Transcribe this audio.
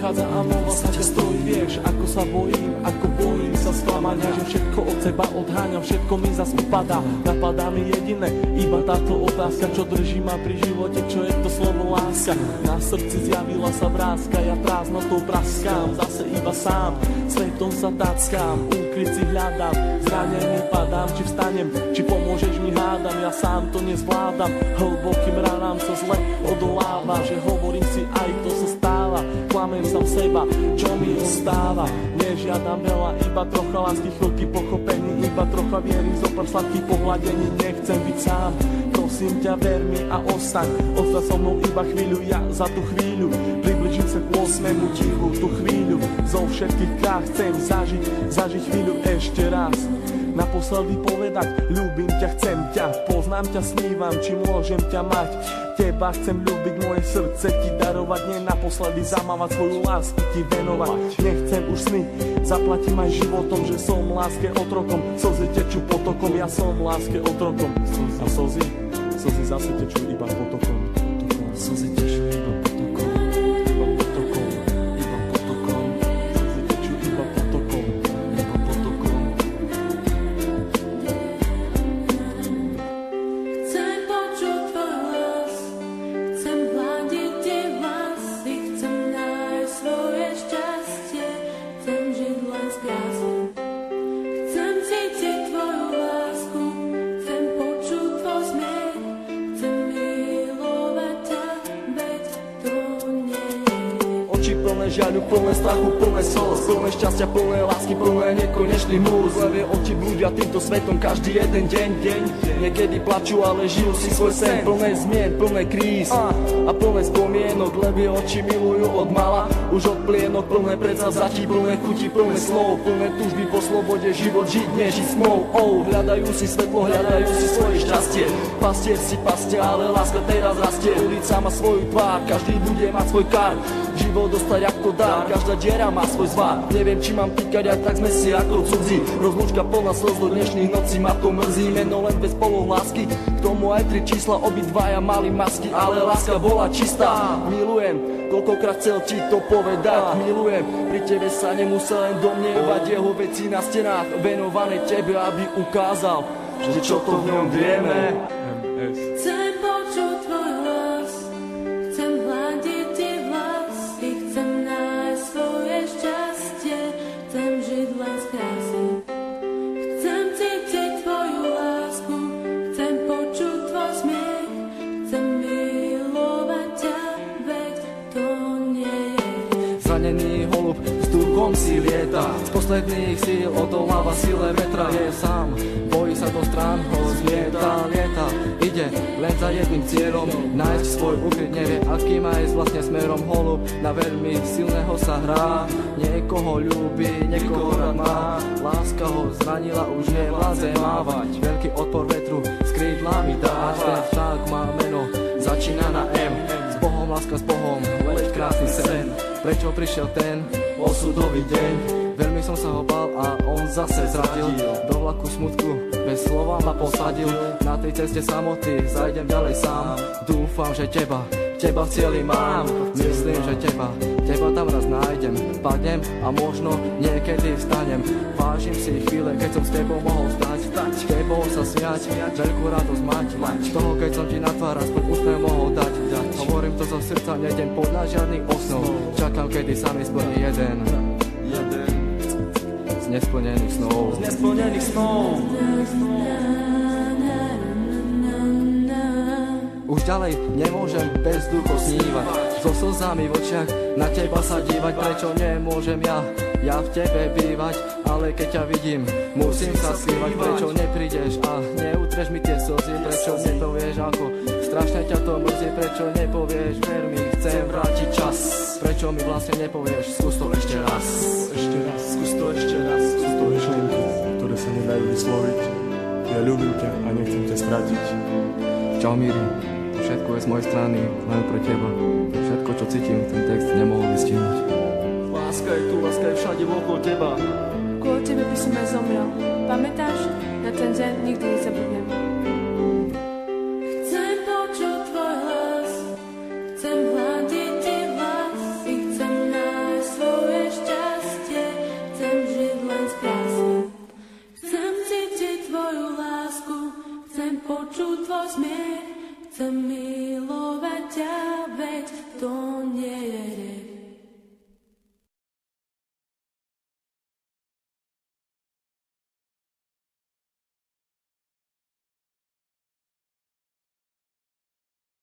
prichádza a znova sa ťa stojí. Vieš, ako sa bojím sa sklamania, že všetko od seba odháňam, všetko mi zas upadá. Napadá mi jediné, iba táto otázka, čo drží ma pri živote, čo je to slovo láska. Na srdci zjavila sa vrázka, ja prázdnotou praskám, zase iba sám, svetom sa tackám, úkryt si hľadám, zranený padám, či vstanem, či pomôžeš mi hádam, ja sám to nezvládam, hlbokým ranám sa zle odoláva, že hovorím si aj to sa stáva, klamem sám seba, čo mi ostáva, nežiadam veľa, iba trocha lásky, chvíľky pochopení, iba trocha viery, zopár sladkých pohľadení, nechcem byť sám, prosím ťa, ver mi a ostaň so mnou iba chvíľu, ja za tú chvíľu približím sa k 8. tichu, tú chvíľu zo všetkých krách chcem zažiť chvíľu ešte raz. Naposledy povedať, ľúbim ťa, chcem ťa, poznám ťa, snívam, či môžem ťa mať. Teba chcem ľúbiť, moje srdce ti darovať, nie naposledy zamávať, svoju lásku ti venovať. Nechcem už sny, zaplatím aj životom, že som láske otrokom, slzy tečú potokom, ja som láske otrokom. A slzy zase tečú iba potokom. Slzy tečú iba potokom, iba potokom, iba potokom. Slzy tečú iba potokom, iba potokom. Chcem počuť tvoj hlas, chcem hľadiť tie vlasy, chcem nájsť svoje šťastie, chcem žiť len z krásy. Chcem cítiť tvoju lásku, chcem počuť tvoj smiech, chcem milovať ťa, veď to nie je. Oči plné žiaľu, plné strachu, plné slz, plné šťastia, plné lásky, plné nekonečných múz. Levé oči blúdia týmto svetom každý jeden deň. Niekedy plačú, ale žijú si svoj sen. Plné zmien, plné kríz a plné spomienok. Levé oči milujú od mala, už od plienok. Plné predsavzatí, plné chuti, plné slov, plné túžby po slobode, život žiť, nežiť smou. Hľadajú si svetlo, hľadajú si svoje šťastie. Pastier si pastia, ale láska teraz rastie. Ulica má svoju tvár, každý bude mať svoj kar. Život dostať ako dar, každá diera má svoj zvar. Neviem, či mám týkať, aj tak sme si ako cudzí. Rozlúčka plná slz do dnešných nocí, ma to mrzí. Meno len bez polov lásky, k tomu aj 3 čísla, obidvaja mali masky, ale láska bola čistá. Milujem, koľkokrát chcel ti to povedať. Milujem, pri tebe sa nemusel len domnievať. Jeho veci na stenách venované tebe, aby ukázal, že čo to v ňom vieme. Chcem počuť tvoj hlas, chcem hľadiť tie vlasy, chcem nájsť svoje šťastie, chcem žiť len z krásy. Chcem cítiť tvoju lásku, chcem počuť tvoj smiech, chcem milovať ťa, veď to nie je. Zranený holub s duchom si lieta, z posledných síl odoláva sile vetra. Je sám, bojí sa do strán, ho zmieta, lieta. Ide len za jedným cieľom, nájsť svoj ukryt, nevie aký má ísť vlastne smerom. Holub na veľmi silného sa hrá, niekoho ľúbi, niekoho rád má. Láska ho zranila, už nevládze mávať, veľký odpor vetru s krídlami dáš. Ten vták má meno, začína na M, s Bohom, láska s Bohom, leď krásny sen. Prečo prišiel ten osudový deň? Veľmi som sa ho bál a on zase zradil. Do vlaku smutku bez slova ma posadil. Na tej ceste samoty zajdem ďalej sám. Dúfam, že teba v cieli mám. Myslím, že teba tam raz nájdem. Padnem a možno niekedy vstanem. Vážim si chvíle, keď som s tebou mohol stať, s tebou sa smiať, veľkú radosť mať. Z toho, keď som ti na tvár aspoň úsmev mohol dať. Hovorím to zo srdca, nejdem podľa žiadnych osnov. Čakám, kedy sa mi splní jeden z nesplnených snov. Už ďalej nemôžem bez duchu snívať, so slzami v očiach na teba sa dívať. Prečo nemôžem ja v tebe bývať, ale keď ťa vidím, musím sa skrývať. Prečo neprídeš a neutreš mi tie slzy? Prečo nepovieš, ako strašne ťa to mrzí? Prečo nepovieš, ver mi, chcem vrátiť čas? Prečo mi vlastne nepovieš, skús to ešte raz? Skús to ešte raz. Sú to myšlienky, ktoré sa nedajú vysloviť. Ja ľúbim ťa a nechcem ťa stratiť. Čau Míri, všetko je z mojej strany, len pre teba. Všetko, čo cítim, ten text nemohol vystihnúť. Láska je tu, láska je všade okolo teba. Kvôli tebe by som aj zomrel. Pamätáš? Na ten deň nikdy nezabudnem.